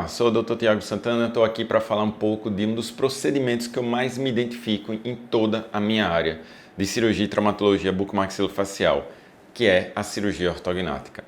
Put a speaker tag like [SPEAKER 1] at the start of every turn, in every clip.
[SPEAKER 1] Olá, sou o Dr. Tiago Santana, estou aqui para falar um pouco de um dos procedimentos que eu mais me identifico em toda a minha área de cirurgia e traumatologia bucomaxilofacial, que é a cirurgia ortognática.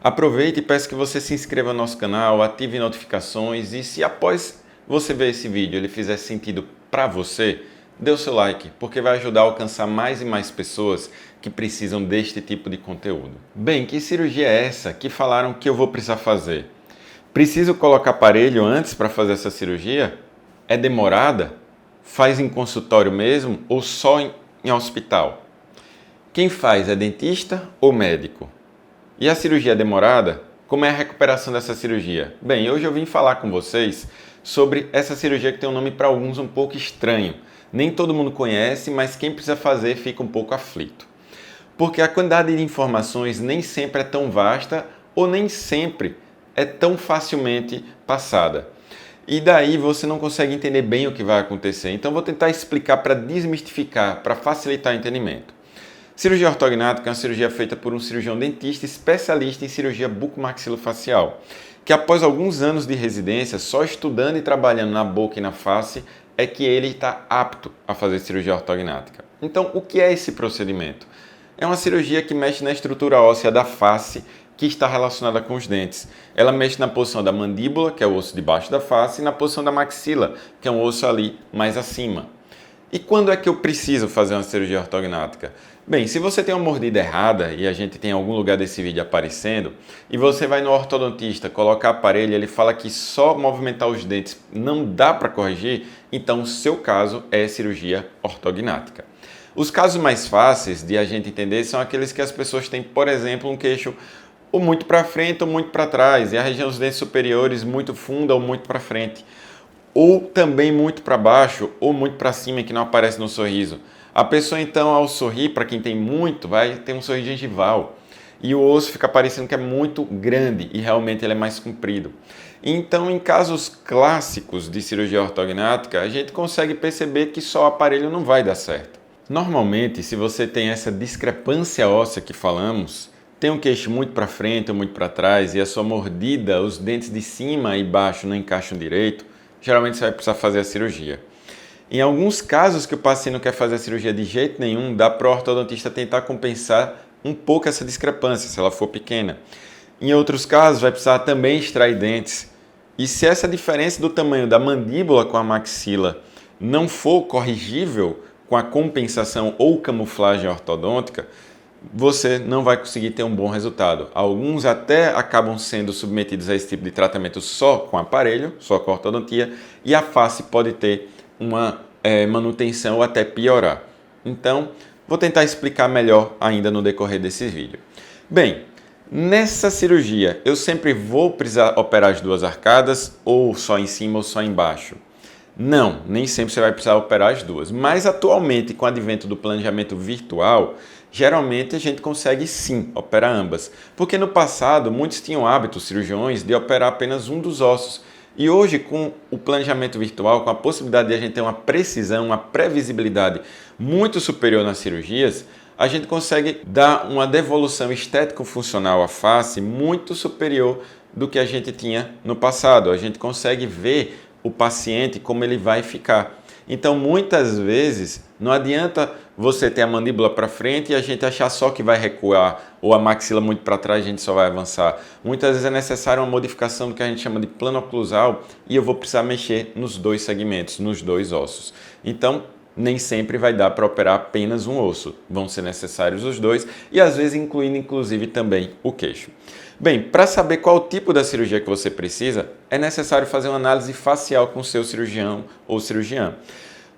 [SPEAKER 1] Aproveite e peço que você se inscreva no nosso canal, ative notificações e se após você ver esse vídeo ele fizer sentido para você, dê o seu like, porque vai ajudar a alcançar mais e mais pessoas que precisam deste tipo de conteúdo. Bem, que cirurgia é essa que falaram que eu vou precisar fazer? Preciso colocar aparelho antes para fazer essa cirurgia? É demorada? Faz em consultório mesmo ou só em hospital? Quem faz é dentista ou médico? E a cirurgia é demorada? Como é a recuperação dessa cirurgia? Bem, hoje eu vim falar com vocês sobre essa cirurgia que tem um nome para alguns um pouco estranho. Nem todo mundo conhece, mas quem precisa fazer fica um pouco aflito. Porque a quantidade de informações nem sempre é tão vasta ou nem sempre é tão facilmente passada. E daí você não consegue entender bem o que vai acontecer. Então vou tentar explicar para desmistificar, para facilitar o entendimento. Cirurgia ortognática é uma cirurgia feita por um cirurgião dentista especialista em cirurgia bucomaxilofacial, que após alguns anos de residência, só estudando e trabalhando na boca e na face, é que ele está apto a fazer cirurgia ortognática. Então, o que é esse procedimento? É uma cirurgia que mexe na estrutura óssea da face, que está relacionada com os dentes. Ela mexe na posição da mandíbula, que é o osso de baixo da face, e na posição da maxila, que é um osso ali mais acima. E quando é que eu preciso fazer uma cirurgia ortognática? Bem, se você tem uma mordida errada, e a gente tem algum lugar desse vídeo aparecendo, e você vai no ortodontista, colocar aparelho, ele fala que só movimentar os dentes não dá para corrigir, então o seu caso é cirurgia ortognática. Os casos mais fáceis de a gente entender são aqueles que as pessoas têm, por exemplo, um queixo ou muito para frente ou muito para trás, e a região dos dentes superiores muito funda ou muito para frente, ou também muito para baixo ou muito para cima, que não aparece no sorriso. A pessoa então, ao sorrir, para quem tem muito, vai ter um sorriso gengival, e o osso fica parecendo que é muito grande e realmente ele é mais comprido. Então, em casos clássicos de cirurgia ortognática, a gente consegue perceber que só o aparelho não vai dar certo. Normalmente, se você tem essa discrepância óssea que falamos, tem um queixo muito para frente ou muito para trás e a sua mordida, os dentes de cima e baixo não encaixam direito, geralmente você vai precisar fazer a cirurgia. Em alguns casos que o paciente não quer fazer a cirurgia de jeito nenhum, dá para o ortodontista tentar compensar um pouco essa discrepância, se ela for pequena. Em outros casos, vai precisar também extrair dentes. E se essa diferença do tamanho da mandíbula com a maxila não for corrigível com a compensação ou camuflagem ortodôntica, você não vai conseguir ter um bom resultado. Alguns até acabam sendo submetidos a esse tipo de tratamento só com aparelho, só com ortodontia, e a face pode ter uma manutenção ou até piorar. Então, vou tentar explicar melhor ainda no decorrer desse vídeo. Bem, nessa cirurgia, eu sempre vou precisar operar as duas arcadas, ou só em cima ou só embaixo? Não, nem sempre você vai precisar operar as duas, mas atualmente, com o advento do planejamento virtual, geralmente a gente consegue sim operar ambas, porque no passado muitos tinham hábitos, cirurgiões, de operar apenas um dos ossos, e hoje com o planejamento virtual, com a possibilidade de a gente ter uma precisão, uma previsibilidade muito superior nas cirurgias, a gente consegue dar uma devolução estético-funcional à face muito superior do que a gente tinha no passado. A gente consegue ver o paciente como ele vai ficar. Então, muitas vezes, não adianta você ter a mandíbula para frente e a gente achar só que vai recuar, ou a maxila muito para trás e a gente só vai avançar. Muitas vezes é necessária uma modificação do que a gente chama de plano oclusal e eu vou precisar mexer nos dois segmentos, nos dois ossos. Então, nem sempre vai dar para operar apenas um osso. Vão ser necessários os dois e às vezes incluindo inclusive também o queixo. Bem, para saber qual tipo da cirurgia que você precisa, é necessário fazer uma análise facial com o seu cirurgião ou cirurgiã.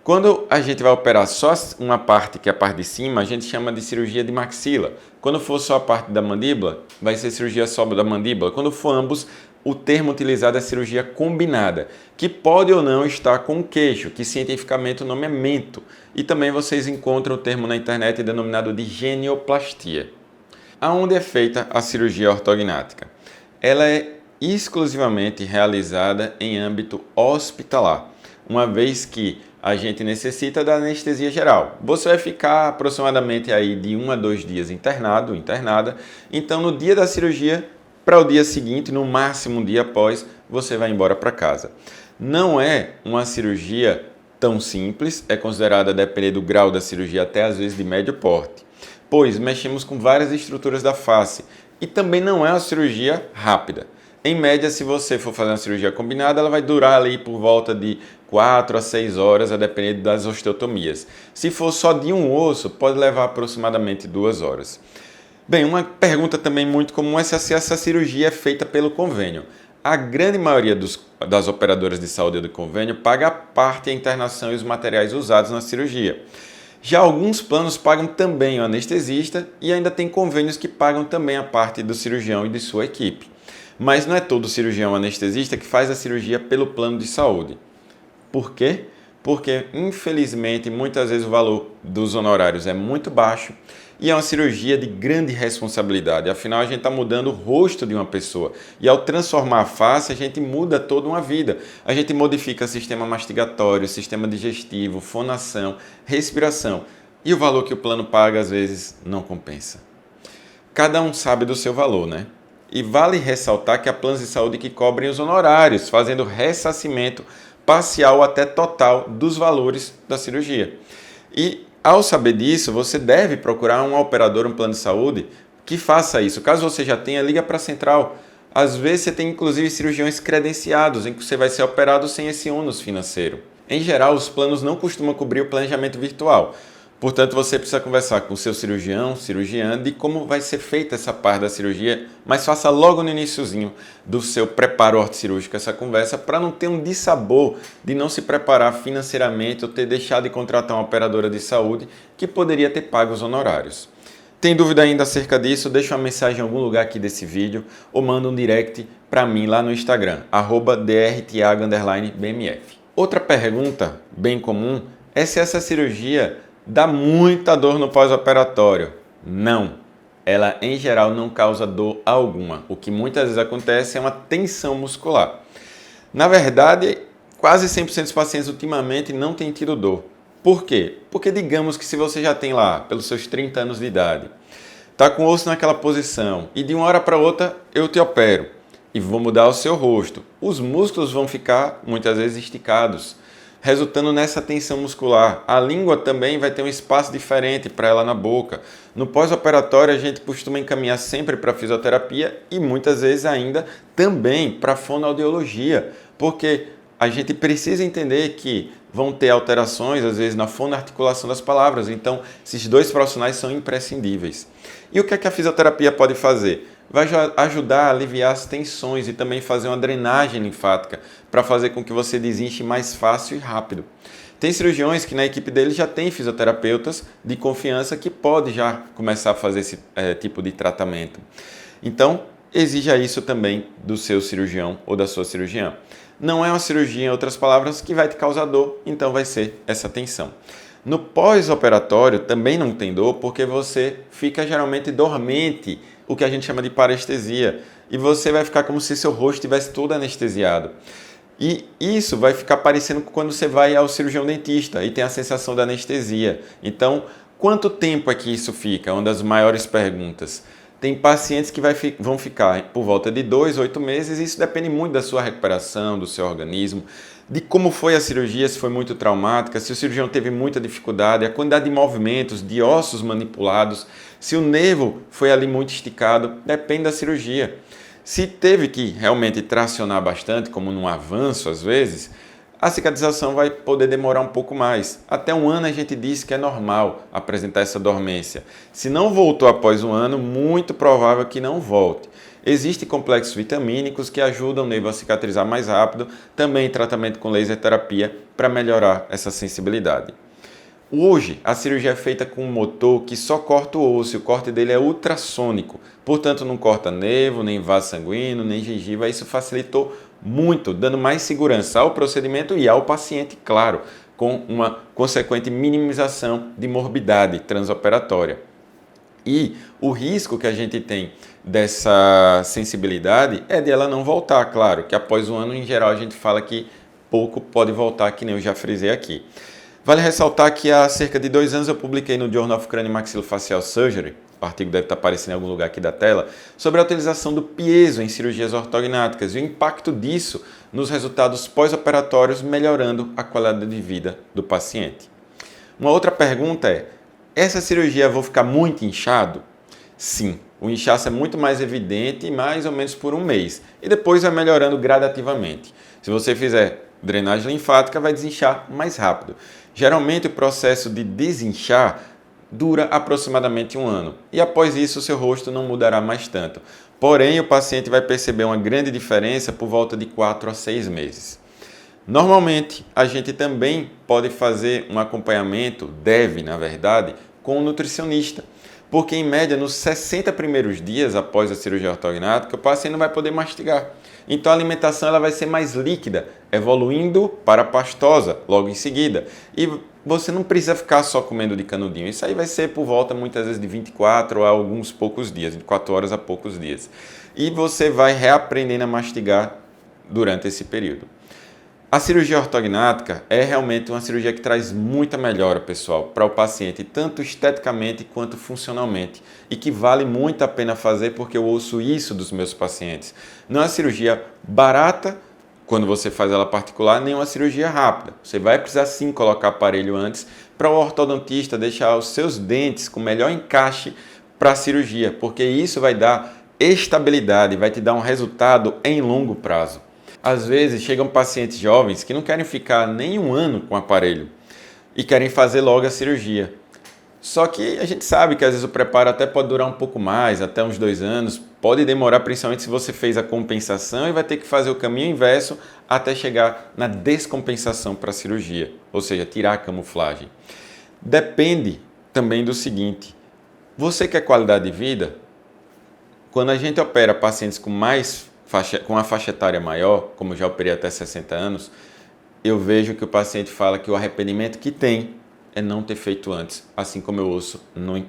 [SPEAKER 1] Quando a gente vai operar só uma parte, que é a parte de cima, a gente chama de cirurgia de maxila. Quando for só a parte da mandíbula, vai ser cirurgia só da mandíbula. Quando for ambos, o termo utilizado é cirurgia combinada, que pode ou não estar com o queixo, que cientificamente o nome é mento. E também vocês encontram o termo na internet denominado de genioplastia. Aonde é feita a cirurgia ortognática? Ela é exclusivamente realizada em âmbito hospitalar, uma vez que a gente necessita da anestesia geral. Você vai ficar aproximadamente aí de 1 a 2 dias internado, internada, então no dia da cirurgia para o dia seguinte, no máximo um dia após, você vai embora para casa. Não é uma cirurgia tão simples, é considerada, a depender do grau da cirurgia, até às vezes de médio porte, pois mexemos com várias estruturas da face e também não é uma cirurgia rápida. Em média, se você for fazer uma cirurgia combinada, ela vai durar ali por volta de 4 a 6 horas, a depender das osteotomias. Se for só de um osso, pode levar aproximadamente 2 horas. Bem, uma pergunta também muito comum é se essa cirurgia é feita pelo convênio. A grande maioria das operadoras de saúde do convênio paga a parte, a internação e os materiais usados na cirurgia. Já alguns planos pagam também o anestesista e ainda tem convênios que pagam também a parte do cirurgião e de sua equipe. Mas não é todo cirurgião anestesista que faz a cirurgia pelo plano de saúde. Por quê? Porque, infelizmente, muitas vezes o valor dos honorários é muito baixo e é uma cirurgia de grande responsabilidade. Afinal, a gente está mudando o rosto de uma pessoa. E ao transformar a face, a gente muda toda uma vida. A gente modifica o sistema mastigatório, sistema digestivo, fonação, respiração. E o valor que o plano paga, às vezes, não compensa. Cada um sabe do seu valor, né? E vale ressaltar que há planos de saúde que cobrem os honorários, fazendo ressarcimento parcial até total dos valores da cirurgia. E ao saber disso, você deve procurar uma operadora, um plano de saúde que faça isso. Caso você já tenha, liga para a central. Às vezes você tem inclusive cirurgiões credenciados em que você vai ser operado sem esse ônus financeiro. Em geral, os planos não costumam cobrir o planejamento virtual. Portanto, você precisa conversar com o seu cirurgião, cirurgiã, de como vai ser feita essa parte da cirurgia, mas faça logo no iniciozinho do seu preparo ortocirúrgico essa conversa para não ter um dissabor de não se preparar financeiramente ou ter deixado de contratar uma operadora de saúde que poderia ter pago os honorários. Tem dúvida ainda acerca disso? Deixa uma mensagem em algum lugar aqui desse vídeo ou manda um direct para mim lá no Instagram, @drtiago_bmf. Outra pergunta bem comum é se essa cirurgia dá muita dor no pós-operatório. Não, ela em geral não causa dor alguma. O que muitas vezes acontece é uma tensão muscular. Na verdade, quase 100% dos pacientes ultimamente não têm tido dor. Por quê? Porque digamos que se você já tem lá, pelos seus 30 anos de idade, está com o osso naquela posição e de uma hora para outra eu te opero e vou mudar o seu rosto, os músculos vão ficar muitas vezes esticados, resultando nessa tensão muscular. A língua também vai ter um espaço diferente para ela na boca. No pós-operatório, a gente costuma encaminhar sempre para a fisioterapia e muitas vezes ainda também para a fonoaudiologia, porque a gente precisa entender que vão ter alterações, às vezes, na fonoarticulação das palavras. Então, esses dois profissionais são imprescindíveis. E o que é que a fisioterapia pode fazer? Vai ajudar a aliviar as tensões e também fazer uma drenagem linfática para fazer com que você desinche mais fácil e rápido. Tem cirurgiões que na equipe deles já tem fisioterapeutas de confiança que pode já começar a fazer esse tipo de tratamento. Então, exija isso também do seu cirurgião ou da sua cirurgiã. Não é uma cirurgia, em outras palavras, que vai te causar dor, então vai ser essa tensão. No pós-operatório também não tem dor porque você fica geralmente dormente, o que a gente chama de parestesia, e você vai ficar como se seu rosto estivesse todo anestesiado. E isso vai ficar parecendo quando você vai ao cirurgião dentista e tem a sensação da anestesia. Então, quanto tempo é que isso fica? É uma das maiores perguntas. Tem pacientes que vão ficar por volta de 2 a 8 meses, e isso depende muito da sua recuperação, do seu organismo, de como foi a cirurgia, se foi muito traumática, se o cirurgião teve muita dificuldade, a quantidade de movimentos, de ossos manipulados, se o nervo foi ali muito esticado, depende da cirurgia. Se teve que realmente tracionar bastante, como num avanço às vezes, a cicatrização vai poder demorar um pouco mais. Até um ano a gente diz que é normal apresentar essa dormência. Se não voltou após um ano, muito provável que não volte. Existem complexos vitamínicos que ajudam o nervo a cicatrizar mais rápido, também tratamento com laser terapia para melhorar essa sensibilidade. Hoje, a cirurgia é feita com um motor que só corta o osso, e o corte dele é ultrassônico, portanto não corta nervo, nem vaso sanguíneo, nem gengiva. Isso facilitou muito, dando mais segurança ao procedimento e ao paciente, claro, com uma consequente minimização de morbidade transoperatória. E o risco que a gente tem dessa sensibilidade é de ela não voltar, claro, que após um ano, em geral, a gente fala que pouco pode voltar, que nem eu já frisei aqui. Vale ressaltar que há cerca de 2 anos eu publiquei no Journal of Craniomaxillofacial Surgery, o artigo deve estar aparecendo em algum lugar aqui da tela, sobre a utilização do piezo em cirurgias ortognáticas e o impacto disso nos resultados pós-operatórios, melhorando a qualidade de vida do paciente. Uma outra pergunta é, essa cirurgia eu vou ficar muito inchado? Sim, o inchaço é muito mais evidente mais ou menos por 1 mês e depois vai melhorando gradativamente. Se você fizer drenagem linfática, vai desinchar mais rápido. Geralmente o processo de desinchar dura aproximadamente 1 ano e após isso o seu rosto não mudará mais tanto. Porém, o paciente vai perceber uma grande diferença por volta de 4 a 6 meses. Normalmente, a gente também pode fazer um acompanhamento, deve na verdade, com um nutricionista. Porque, em média, nos 60 primeiros dias após a cirurgia ortognática, o paciente não vai poder mastigar. Então, a alimentação ela vai ser mais líquida, evoluindo para pastosa logo em seguida. E você não precisa ficar só comendo de canudinho. Isso aí vai ser por volta, muitas vezes, de 24 a alguns poucos dias, 24 horas a poucos dias. E você vai reaprendendo a mastigar durante esse período. A cirurgia ortognática é realmente uma cirurgia que traz muita melhora, pessoal, para o paciente, tanto esteticamente quanto funcionalmente, e que vale muito a pena fazer porque eu ouço isso dos meus pacientes. Não é uma cirurgia barata, quando você faz ela particular, nem uma cirurgia rápida. Você vai precisar sim colocar aparelho antes para o ortodontista deixar os seus dentes com melhor encaixe para a cirurgia, porque isso vai dar estabilidade, vai te dar um resultado em longo prazo. Às vezes chegam pacientes jovens que não querem ficar nem 1 ano com o aparelho e querem fazer logo a cirurgia. Só que a gente sabe que às vezes o preparo até pode durar um pouco mais, até uns 2 anos, pode demorar principalmente se você fez a compensação e vai ter que fazer o caminho inverso até chegar na descompensação para a cirurgia, ou seja, tirar a camuflagem. Depende também do seguinte, você quer qualidade de vida? Quando a gente opera pacientes com uma faixa etária maior, como eu já operei até 60 anos, eu vejo que o paciente fala que o arrependimento que tem é não ter feito antes, assim como eu ouço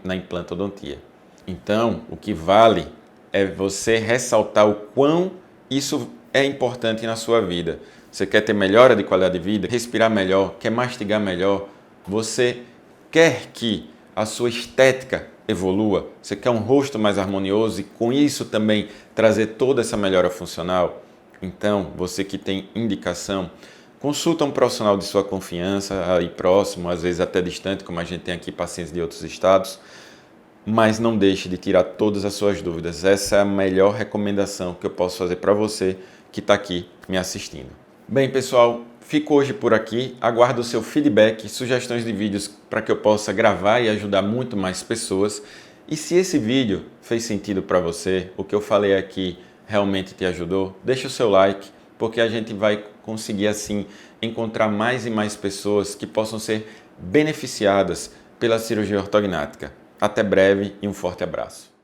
[SPEAKER 1] na implantodontia. Então, o que vale é você ressaltar o quão isso é importante na sua vida. Você quer ter melhora de qualidade de vida, respirar melhor, quer mastigar melhor, você quer que a sua estética evolua, você quer um rosto mais harmonioso e com isso também trazer toda essa melhora funcional? Então, você que tem indicação, consulta um profissional de sua confiança, aí próximo, às vezes até distante, como a gente tem aqui pacientes de outros estados, mas não deixe de tirar todas as suas dúvidas. Essa é a melhor recomendação que eu posso fazer para você que está aqui me assistindo. Bem, pessoal, fico hoje por aqui, aguardo o seu feedback, sugestões de vídeos para que eu possa gravar e ajudar muito mais pessoas. E se esse vídeo fez sentido para você, o que eu falei aqui realmente te ajudou, deixa o seu like, porque a gente vai conseguir assim encontrar mais e mais pessoas que possam ser beneficiadas pela cirurgia ortognática. Até breve e um forte abraço.